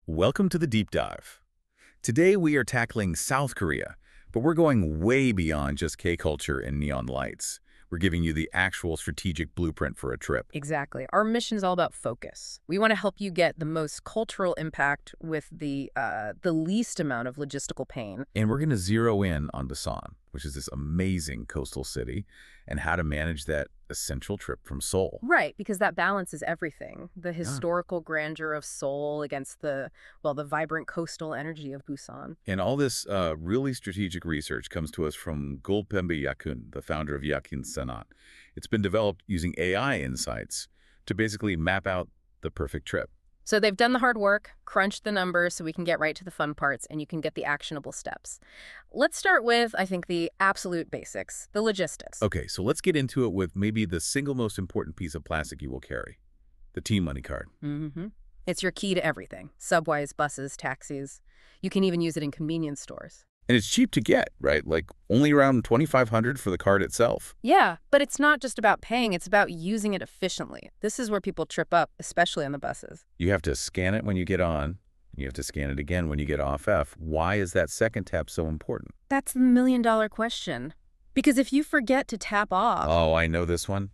Welcome to the Deep Dive. Today we are tackling South Korea, but we're going way beyond just K-culture and neon lights. We're giving you the actual strategic blueprint for a trip. Exactly. Our mission is all about focus. We want to help you get the most cultural impact with the least amount of logistical pain. And we're going to zero in on Busan, which is this amazing coastal city, and how to manage that essential trip from Seoul. Right, because that balance is everything. The Yeah. historical grandeur of Seoul against the vibrant coastal energy of Busan. And all this really strategic research comes to us from Gulpembe Yakun, the founder of Yakin Sanat. It's been developed using AI insights to basically map out the perfect trip. So they've done the hard work, crunched the numbers so we can get right to the fun parts and you can get the actionable steps. Let's start with, I think, the absolute basics, the logistics. Okay, so let's get into it with maybe the single most important piece of plastic you will carry, the T-Money card. It's your key to everything. Subways, buses, taxis. You can even use it in convenience stores. And it's cheap to get, right? Like only around $2,500 for the card itself. Yeah, but it's not just about paying, it's about using it efficiently. This is where people trip up, especially on the buses. You have to scan it when you get on. You have to scan it again when you get off F. Why is that second tap so important? That's the million-dollar question. Because if you forget to tap off, Oh, I know this one.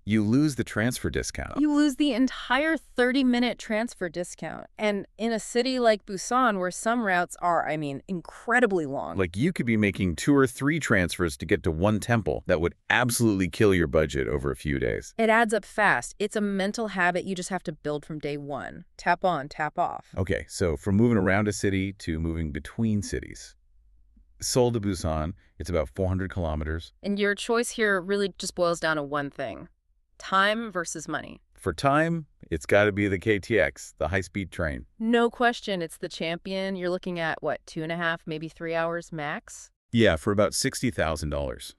You lose the transfer discount. you lose the entire 30-minute transfer discount. And in a city like Busan, where some routes are, incredibly long. Like you could be making 2 or 3 transfers to get to one temple that would absolutely kill your budget over a few days. It adds up fast. It's a mental habit you just have to build from day one. Tap on, tap off. Okay, so from moving around a city to moving between cities. Seoul to Busan, it's about 400 kilometers. And your choice here really just boils down to one thing: time versus money. For time, it's got to be the KTX, the high-speed train. No question, it's the champion. You're looking at, what, 2.5, maybe 3 hours max? Yeah, for about $60,000.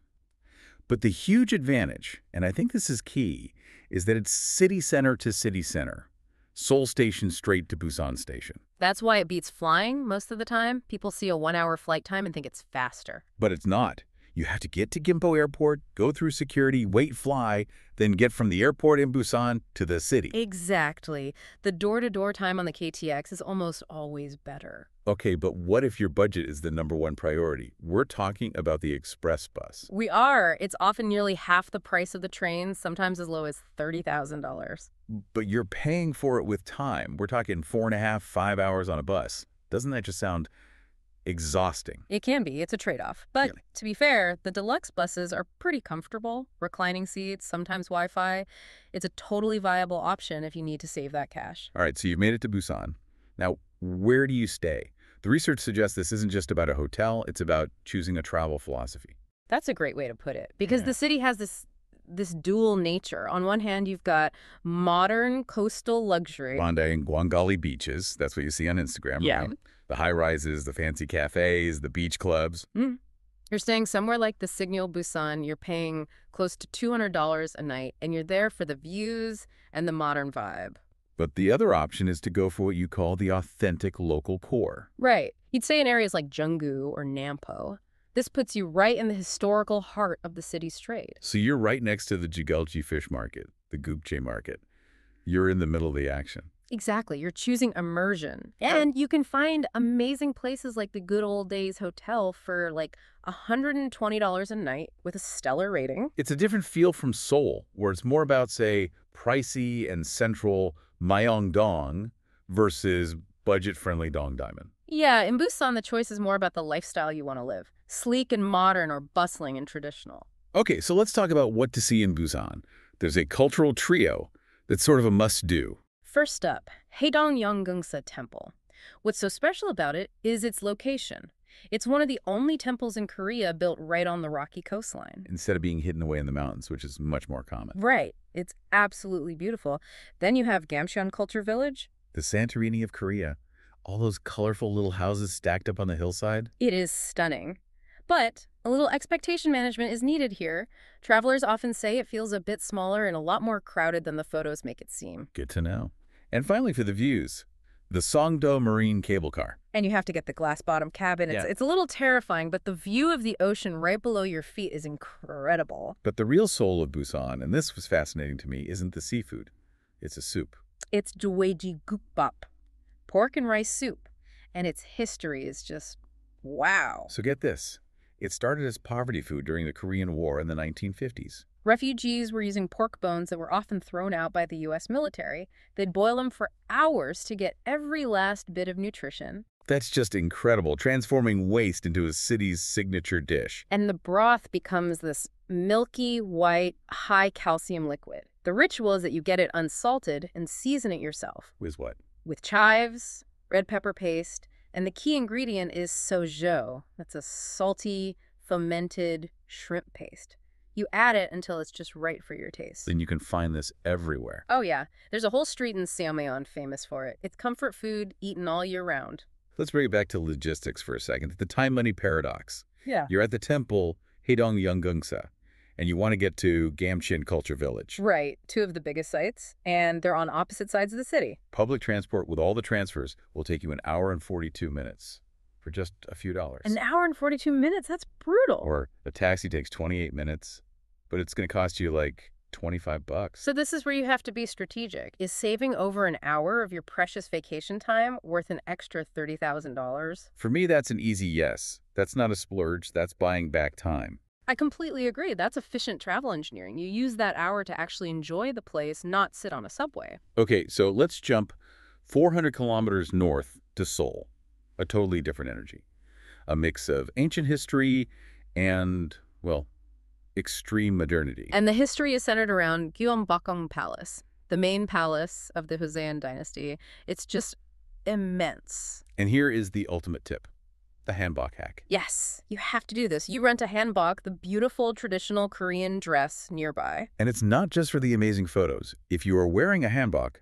But the huge advantage, and I think this is key, is that it's city center to city center. Seoul Station straight to Busan Station. That's why it beats flying most of the time. People see a 1-hour flight time and think it's faster. But it's not. You have to get to Gimpo Airport, go through security, wait, fly, then get from the airport in Busan to the city. Exactly. The door-to-door time on the KTX is almost always better. Okay, but what if your budget is the #1 priority? We're talking about the express bus. We are. It's often nearly half the price of the train, sometimes as low as $30,000. But you're paying for it with time. We're talking 4.5, 5 hours on a bus. Doesn't that just sound exhausting? It can be. It's a trade-off. But Yeah. to be fair, the deluxe buses are pretty comfortable. Reclining seats, sometimes Wi-Fi. It's a totally viable option if you need to save that cash. All right, so you've made it to Busan. Now, where do you stay? The research suggests this isn't just about a hotel, it's about choosing a travel philosophy. That's a great way to put it. Because Yeah. the city has this dual nature. On one hand, you've got modern coastal luxury. Bandai and Gwangali beaches, that's what you see on Instagram, Yeah. right? The high-rises, the fancy cafes, the beach clubs. You're staying somewhere like the Signal Busan, you're paying close to $200 a night, and you're there for the views and the modern vibe. But the other option is to go for what you call the authentic local core. Right. You'd say in areas like Junggu or Nampo. This puts you right in the historical heart of the city's trade. So you're right next to the Jigalji fish market, the Gukje market. You're in the middle of the action. Exactly. You're choosing immersion. And you can find amazing places like the Good Old Days Hotel for like $120 a night with a stellar rating. It's a different feel from Seoul, where it's more about, say, pricey and central Myeongdong versus budget-friendly Dongdaemun. Yeah, in Busan, the choice is more about the lifestyle you want to live. Sleek and modern or bustling and traditional. Okay, so let's talk about what to see in Busan. There's a cultural trio that's sort of a must-do. First up, Haedong Yeonggungsa Temple. What's so special about it is its location. It's one of the only temples in Korea built right on the rocky coastline. Instead of being hidden away in the mountains, which is much more common. Right. It's absolutely beautiful. Then you have Gamcheon Culture Village. The Santorini of Korea. All those colorful little houses stacked up on the hillside. It is stunning. But a little expectation management is needed here. Travelers often say it feels a bit smaller and a lot more crowded than the photos make it seem. Good to know. And finally, for the views, the Songdo Marine Cable Car. And you have to get the glass bottom cabin. It's a little terrifying, but the view of the ocean right below your feet is incredible. But the real soul of Busan, and this was fascinating to me, isn't the seafood. It's a soup. It's Dweji Gukbap. pork and rice soup. And its history is just wow. So get this. It started as poverty food during the Korean War in the 1950s. Refugees were using pork bones that were often thrown out by the U.S. military. They'd boil them for hours to get every last bit of nutrition. That's just incredible, transforming waste into a city's signature dish. And the broth becomes this milky, white, high-calcium liquid. The ritual is that you get it unsalted and season it yourself. With what? With chives, red pepper paste, and the key ingredient is sojo. That's a salty, fermented shrimp paste. You add it until it's just right for your taste. Then you can find this everywhere. Oh yeah, there's a whole street in Seomaeon famous for it. It's comfort food eaten all year round. Let's bring it back to logistics for a second. The time-money paradox. Yeah. You're at the temple Haedong Yeongeungsa, and you want to get to Gamcheon Culture Village. Right, two of the biggest sites, and they're on opposite sides of the city. Public transport with all the transfers will take you an hour and 42 minutes for just a few dollars. An hour and 42 minutes? That's brutal. Or a taxi takes 28 minutes, but it's going to cost you like $25. So this is where you have to be strategic. Is saving over an hour of your precious vacation time worth an extra $30,000? For me, that's an easy yes. That's not a splurge. That's buying back time. I completely agree. That's efficient travel engineering. You use that hour to actually enjoy the place, not sit on a subway. Okay, so let's jump 400 kilometers north to Seoul. A totally different energy. A mix of ancient history and, well, extreme modernity. And the history is centered around Gyeongbokgung Palace, the main palace of the Joseon dynasty. It's just immense. And here is the ultimate tip. The hanbok hack. Yes, you have to do this. You rent a hanbok, the beautiful traditional Korean dress nearby. And it's not just for the amazing photos. If you are wearing a hanbok,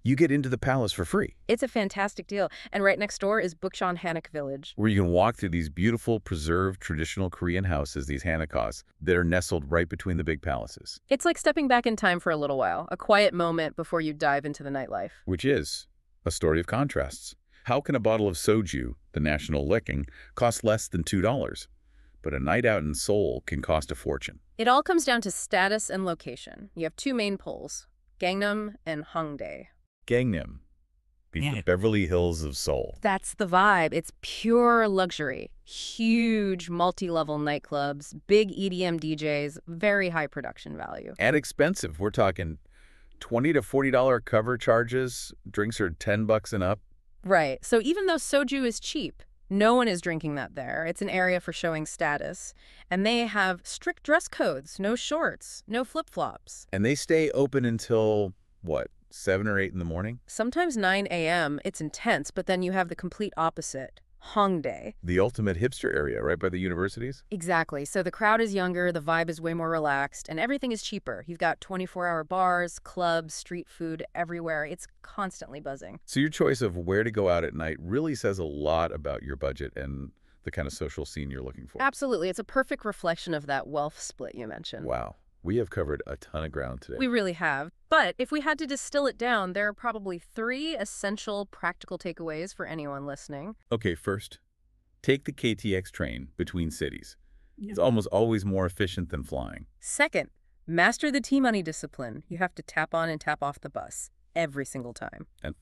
you get into the palace for free. It's a fantastic deal. And right next door is Bukchon Hanok Village, where you can walk through these beautiful, preserved, traditional Korean houses, these hanakas, that are nestled right between the big palaces. It's like stepping back in time for a little while, a quiet moment before you dive into the nightlife. Which is a story of contrasts. How can a bottle of soju, the national licking, cost less than $2? But a night out in Seoul can cost a fortune. It all comes down to status and location. You have two main poles, Gangnam and Hongdae. Gangnam means the Beverly Hills of Seoul. That's the vibe. It's pure luxury. Huge multi-level nightclubs, big EDM DJs, very high production value. And expensive. We're talking $20 to $40 cover charges. Drinks are $10 and up. Right. So even though soju is cheap, no one is drinking that there. It's an area for showing status. And they have strict dress codes, no shorts, no flip-flops. And they stay open until, what, 7 or 8 in the morning? Sometimes 9 a.m. It's intense, but then you have the complete opposite. Hongdae. The ultimate hipster area, right by the universities? Exactly. So the crowd is younger, the vibe is way more relaxed, and everything is cheaper. You've got 24-hour bars, clubs, street food everywhere. It's constantly buzzing. So your choice of where to go out at night really says a lot about your budget and the kind of social scene you're looking for. Absolutely. It's a perfect reflection of that wealth split you mentioned. Wow. We have covered a ton of ground today. We really have. But if we had to distill it down, there are probably 3 essential practical takeaways for anyone listening. Okay, first, take the KTX train between cities. It's almost always more efficient than flying. Second, master the T-money discipline. You have to tap on and tap off the bus every single time. And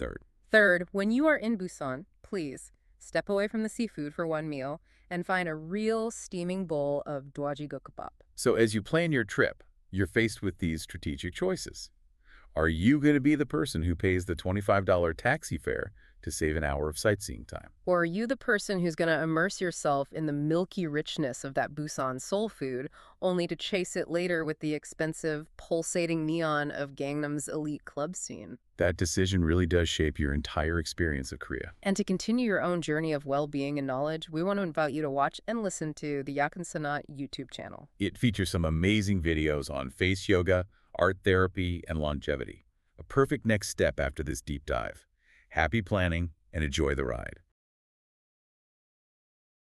Third, when you are in Busan, please step away from the seafood for one meal and find a real steaming bowl of dwajigokbap. So as you plan your trip, you're faced with these strategic choices. Are you going to be the person who pays the $25 taxi fare to save an hour of sightseeing time? Or are you the person who's going to immerse yourself in the milky richness of that Busan soul food, only to chase it later with the expensive, pulsating neon of Gangnam's elite club scene? That decision really does shape your entire experience of Korea. And to continue your own journey of well-being and knowledge, we want to invite you to watch and listen to the Yakan Sanat YouTube channel. It features some amazing videos on face yoga, art therapy, and longevity. A perfect next step after this deep dive. Happy planning and enjoy the ride.